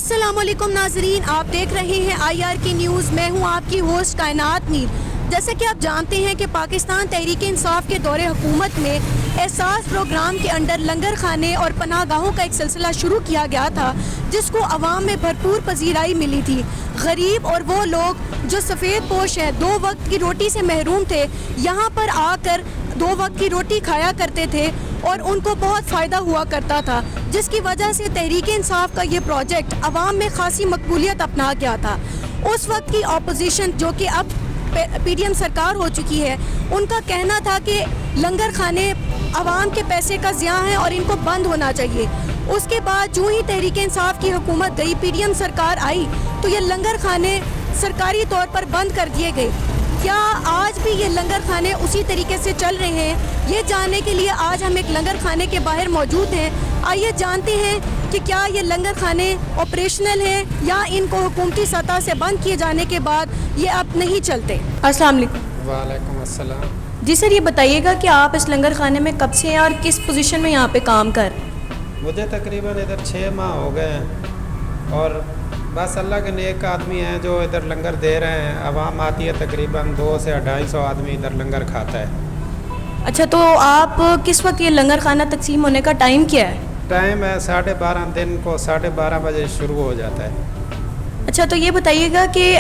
السلام علیکم ناظرین، آپ دیکھ رہے ہیں IR کی نیوز. میں ہوں آپ کی ہوسٹ کائنات میر. جیسا کہ آپ جانتے ہیں کہ پاکستان تحریک انصاف کے دور حکومت میں احساس پروگرام کے انڈر لنگر خانے اور پناہ گاہوں کا ایک سلسلہ شروع کیا گیا تھا، جس کو عوام میں بھرپور پذیرائی ملی تھی. غریب اور وہ لوگ جو سفید پوش ہیں، 2 وقت کی روٹی سے محروم تھے، یہاں پر آ کر 2 وقت کی روٹی کھایا کرتے تھے اور ان کو بہت فائدہ ہوا کرتا تھا، جس کی وجہ سے تحریک انصاف کا یہ پروجیکٹ عوام میں خاصی مقبولیت اپنا گیا تھا. اس وقت کی اپوزیشن، جو کہ اب PDM سرکار ہو چکی ہے، ان کا کہنا تھا کہ لنگر خانے عوام کے پیسے کا ضیاع ہیں اور ان کو بند ہونا چاہیے. اس کے بعد جو ہی تحریک انصاف کی حکومت گئی، PDM سرکار آئی، تو یہ لنگر خانے سرکاری طور پر بند کر دیے گئے. کیا آج بھی یہ لنگر خانے اسی طریقے سے چل رہے ہیں؟ یہ جاننے کے لیے آج ہم ایک لنگر خانے کے باہر موجود ہیں. آئیے جانتے ہیں کہ کیا یہ لنگر خانے آپریشنل ہیں یا ان کو حکومتی سطح سے بند کیے جانے کے بعد یہ اب نہیں چلتے. السلام علیکم. وعلیکم السلام. جی سر، یہ بتائیے گا کہ آپ اس لنگر خانے میں کب سے ہیں اور کس پوزیشن میں یہاں پہ کام کر؟ مجھے تقریباً ادھر 6 ماہ ہو گئے ہیں اور بس اللہ کے نیک آدمی ہیں جو ادھر لنگر دے رہے ہیں. عوام آتی ہے، تقریباً 200 سے 250 آدمی ادھر لنگر کھاتا ہے. اچھا، تو آپ کس وقت یہ لنگر خانہ تقسیم ہونے کا ٹائم کیا ہے؟ ٹائم ہے 12:30 دن کو 12:30 بجے شروع ہو جاتا ہے. اچھا، تو یہ بتائیے گا کہ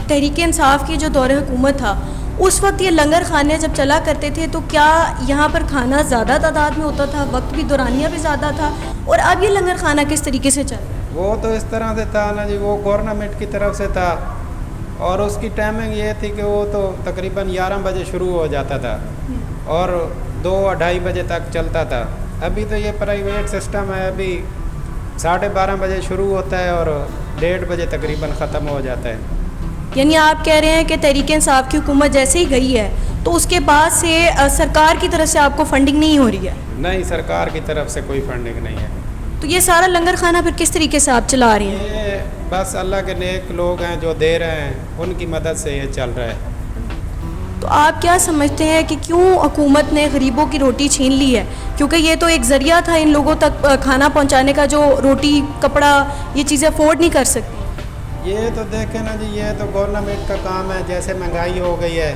تحریک انصاف کی جو دور حکومت تھا، اس وقت یہ لنگر خانے جب چلا کرتے تھے تو کیا یہاں پر کھانا زیادہ تعداد میں ہوتا تھا، وقت بھی دورانیہ بھی زیادہ تھا، اور اب یہ لنگر خانہ کس طریقے سے چل رہا ہے؟ وہ تو اس طرح سے تھا نا جی، وہ گورنمنٹ کی طرف سے تھا اور اس کی ٹائمنگ یہ تھی کہ وہ تو تقریباً 11 بجے شروع ہو جاتا تھا اور 2-2:30 بجے تک چلتا تھا. ابھی تو یہ پرائیویٹ سسٹم ہے، ابھی 12:30 بجے شروع ہوتا ہے اور 1:30 بجے تقریباً ختم ہو جاتا ہے. یعنی آپ کہہ رہے ہیں کہ تحریک انصاف کی حکومت جیسے ہی گئی ہے تو اس کے بعد سے سرکار کی طرف سے آپ کو فنڈنگ نہیں ہو رہی ہے؟ نہیں، سرکار کی طرف سے کوئی فنڈنگ نہیں ہے. تو یہ سارا لنگر خانہ پھر کس طریقے سے آپ چلا رہے ہیں؟ یہ بس اللہ کے نیک لوگ ہیں جو دے رہے ہیں، ان کی مدد سے یہ چل رہا ہے. تو آپ کیا سمجھتے ہیں کہ کیوں حکومت نے غریبوں کی روٹی چھین لی ہے؟ کیونکہ یہ تو ایک ذریعہ تھا ان لوگوں تک کھانا پہنچانے کا جو روٹی کپڑا یہ چیزیں افورڈ نہیں کر سکتی. یہ تو دیکھیں نا جی، یہ تو گورنمنٹ کا کام ہے. جیسے مہنگائی ہو گئی ہے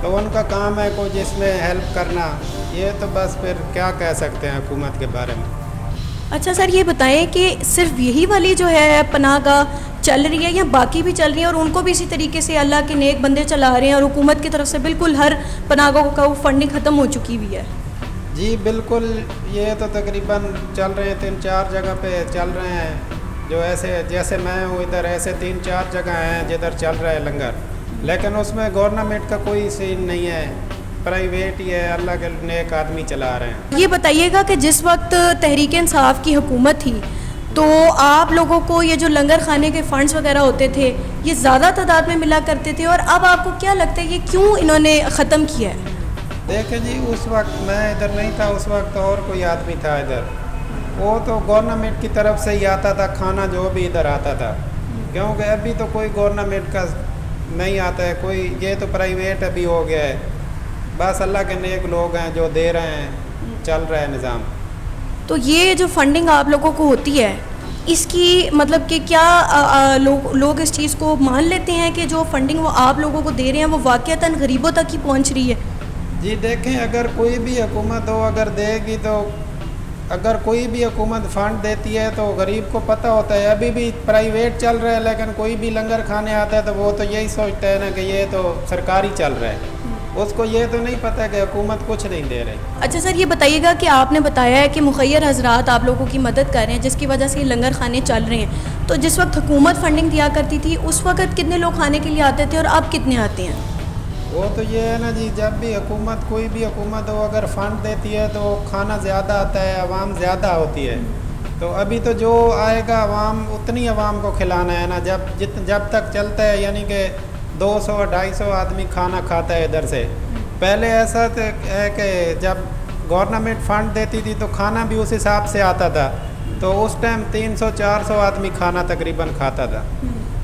تو ان کا کام ہے کوئی جس میں ہیلپ کرنا. یہ تو بس پھر کیا کہہ سکتے ہیں حکومت کے بارے میں. اچھا سر، یہ بتائیں کہ صرف یہی والی جو ہے پناہ گاہ چل رہی ہے یا باقی بھی چل رہی ہے اور ان کو بھی اسی طریقے سے اللہ کے نیک بندے چلا رہے ہیں اور حکومت کی طرف سے بالکل ہر پناہ گاہ کا فنڈنگ ختم ہو چکی ہوئی ہے؟ جی بالکل، یہ تو تقریباً چل رہے ہیں 3-4 جگہ پہ چل رہے ہیں. جو ایسے جیسے میں ہوں ادھر ایسے 3-4 جگہ ہیں جدھر چل رہا ہے لنگر، لیکن اس میں گورنمنٹ کا کوئی سین نہیں ہے، پرائیویٹ ہی ہے، اللہ کے نیک آدمی چلا رہے ہیں. یہ بتائیے گا کہ جس وقت تحریک انصاف کی حکومت تھی تو آپ لوگوں کو یہ جو لنگر خانے کے فنڈز وغیرہ ہوتے تھے یہ زیادہ تعداد میں ملا کرتے تھے، اور اب آپ کو کیا لگتا ہے یہ کیوں انہوں نے ختم کیا ہے؟ دیکھیں جی، اس وقت میں ادھر نہیں تھا، اس وقت اور کوئی آدمی تھا ادھر. وہ تو گورنمنٹ کی طرف سے ہی آتا تھا کھانا جو بھی ادھر آتا تھا، کیونکہ ابھی تو کوئی گورنمنٹ کا نہیں آتا ہے کوئی. یہ تو پرائیویٹ ابھی ہو گیا ہے. بس اللہ کے نیک لوگ ہیں جو دے رہے ہیں، چل رہا ہے نظام. تو یہ جو فنڈنگ آپ لوگوں کو ہوتی ہے اس کی مطلب کہ کیا لوگ اس چیز کو مان لیتے ہیں کہ جو فنڈنگ وہ آپ لوگوں کو دے رہے ہیں وہ واقعتاً غریبوں تک ہی پہنچ رہی ہے؟ جی دیکھیں، اگر کوئی بھی حکومت ہو اگر دے گی تو، اگر کوئی بھی حکومت فنڈ دیتی ہے تو غریب کو پتہ ہوتا ہے. ابھی بھی پرائیویٹ چل رہا ہے لیکن کوئی بھی لنگر کھانے آتا ہے تو وہ تو یہی سوچتا ہے نا کہ یہ تو سرکاری چل رہا ہے. اس کو یہ تو نہیں پتہ کہ حکومت کچھ نہیں دے رہی. اچھا سر، یہ بتائیے گا کہ آپ نے بتایا ہے کہ مخیر حضرات آپ لوگوں کی مدد کر رہے ہیں جس کی وجہ سے یہ لنگر خانے چل رہے ہیں. تو جس وقت حکومت فنڈنگ دیا کرتی تھی اس وقت کتنے لوگ کھانے کے لیے آتے تھے اور اب کتنے آتے ہیں؟ وہ تو یہ ہے نا جی، جب بھی حکومت کوئی بھی حکومت ہو اگر فنڈ دیتی ہے تو کھانا زیادہ آتا ہے، عوام زیادہ ہوتی ہے. تو ابھی تو جو آئے گا عوام اتنی عوام کو کھلانا ہے نا. جب تک چلتا ہے یعنی کہ 200-250 آدمی کھانا کھاتا ہے ادھر سے. پہلے ایسا ہے کہ جب گورنمنٹ فنڈ دیتی تھی تو کھانا بھی اس حساب سے آتا تھا، تو اس ٹائم 300-400 آدمی کھانا تقریباً کھاتا تھا.